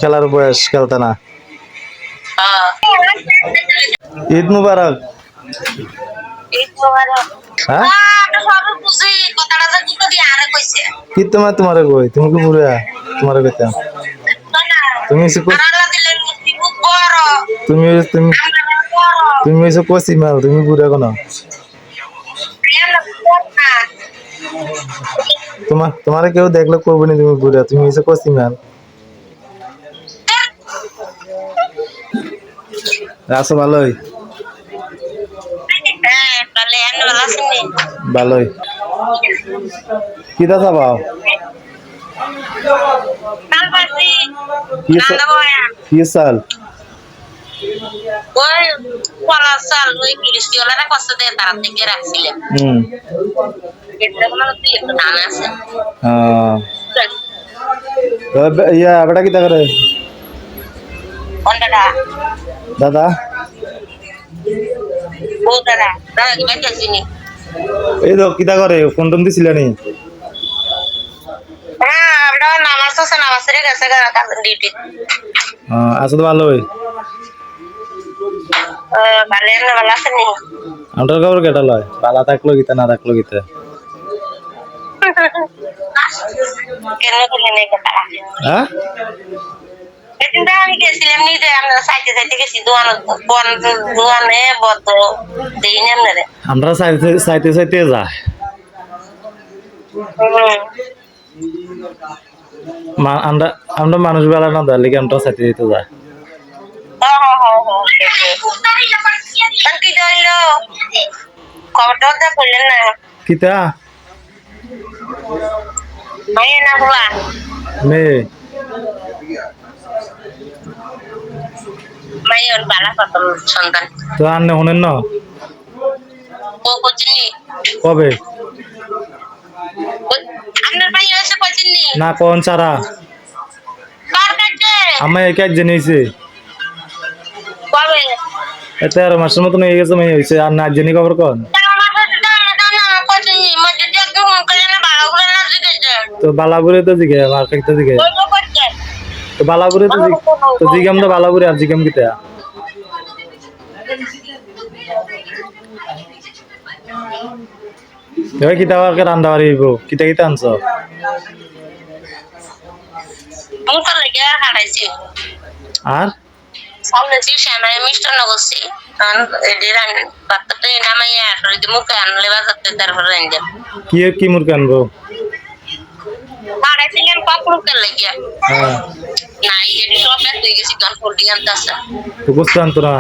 খেলার বয়স খেলতে না। ঈদ মুবারক। হ্যাঁ কি তোমারে কই তুমি কি বুড়া তোমারে কইতাম তুমি তুমি তুমি তুমি হইছো কচি মাল তুমি বুড়া কোন তোমারে কেউ দেখলে করবো না তুমি বুড়া তুমি হইছো কচি মাল আছো ভালোই ভালোই কিটা চাবাও কি চাল ইয়া বেটা কিটা করে দাদা এই তো কিটা করে ফোন টোন দিছিল নি আছো তো ভালোই আন্টার খবর কেটা লয় বালা থাকলো গীতা না থাকলো গীতা হ্যাঁ আমি গেছিলাম নিজে আমরা সাইতে সাইতে গেছি দোয়ানে বদ্ধ দেই না আমরা সাইতে সাইতে যা আমরা মানুষ বেলা না দাঁড়ালে কি আমরা সাইতে যেতে যা কিতা মেয়ে তো আর শোনেন না কবে না কোন সারা আমি এক জেনেছি 13 মাসের মতন হয়ে গেছে মেয়ে হয়েছে আর না জেনে খবর কোন তো বালাপুরে তো দিকে মার্কেট তো দিকে তো বালাপুরে তো জিগাম তো বালাপুরে আর জিগাম কিতা এবার কিতা আর রান্না বাড়িব কিতা কিতা আনছ আর কি মুরগি আনবো গোস্ত আনতো না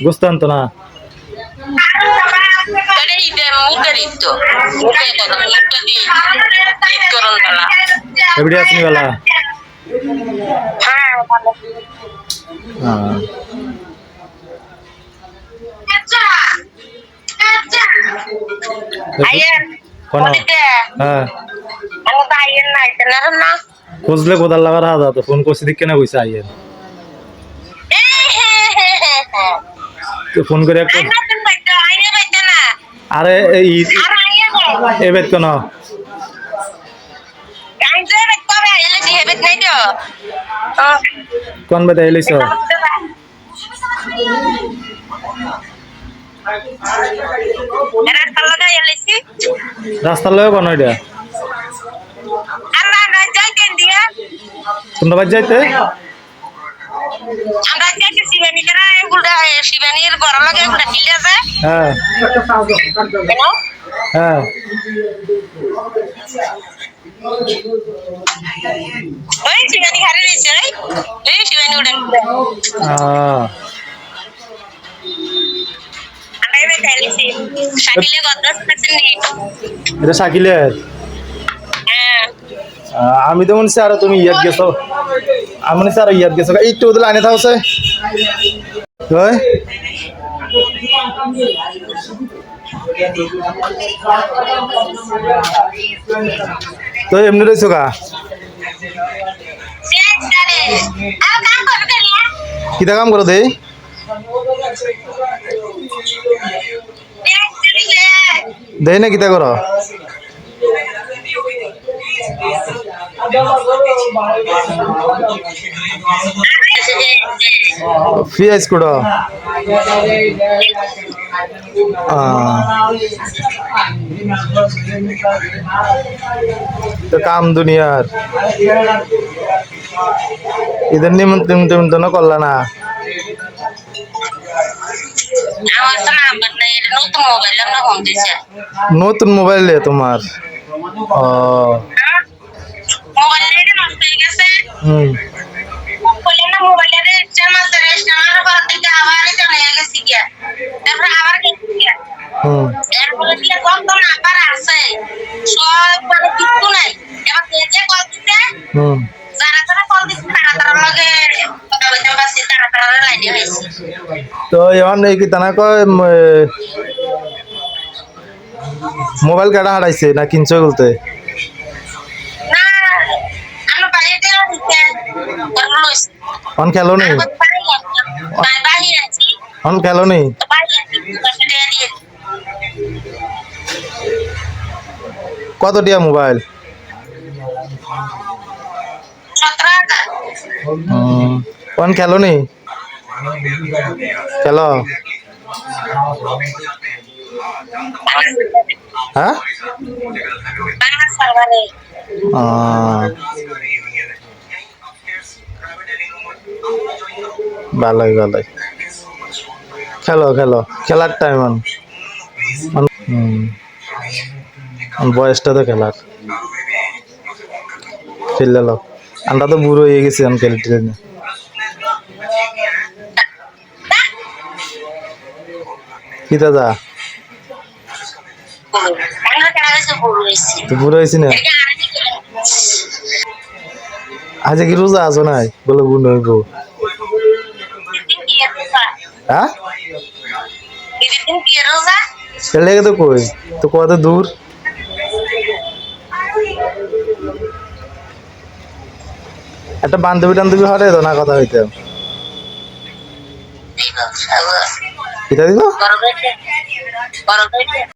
গোস্ত আনতো না এবারে আসনি বেলা খুঁজলে কোদাল লাগার হাত তো ফোন করছি দিক কেনা কইছে আইয়ের ফোন করে আরে এবার কেন কোন বেটা এলিস রাস্তার লগে কোন এটা কোন বাজ যাইতে হ্যাঁ হ্যাঁ এটা শাকিলের আমি তো মনে আর তুমি ইয়াদ গেছো আমি মনে আর ইয়াদ গেছো একটু ওদের লাইনে থাকছে তো এমনি রয়েছো গা কিতা কাম করো দেই দেই না কিতা করো फी आहेस कुठं तो काम दुनियार इधर निमंत्रण করলা না আমার তো নাম্বার নাই, এটা নতুন মোবাইল আমরা ফোন দিছে। নতুন মোবাইলে তোমার ও মোবাইল এটা নষ্ট হয়ে গেছে। বলে না মোবাইলের রেজিস্টার মাসে রেজিস্টার মারার পর থেকে আবার এটা নিয়ে গেছি গিয়া। তারপর আবার গেছি গিয়া। এরপরে দিয়ে কত নাম্বার আছে সব মানে কিছু নাই। এবার যে কল দিতে যারা যারা কল দিতে তারা লগে কথা বলতে পারছি, তারা লাইনে হয়েছে। তো এখন এই কি তানা কয় মোবাইল কাটা হারাইছে না কিনছো বলতে না আমি বাইরে দিতে করলস অন খেলো নেই বাইরে আছি অন খেলো নেই কত টিয়া মোবাইল 17,000 অন খেলো নেই খেলো হ্যাঁ ভালোই ভালোই খেলো খেলো খেলার টাইম বয়সটা তো খেলার খেললে লো আমরা তো বুড়ো হয়ে গেছি আমি খেলতে কি দাদা তো বুড়ো হয়েছি না আজ কি রোজা আছো নাই বলে বুড়ো হইব হ্যাঁ লেগে তো কই তো কত দূর একটা বান্ধবী টান্ধবী হরে তো না কথা হইতে কিতা দিব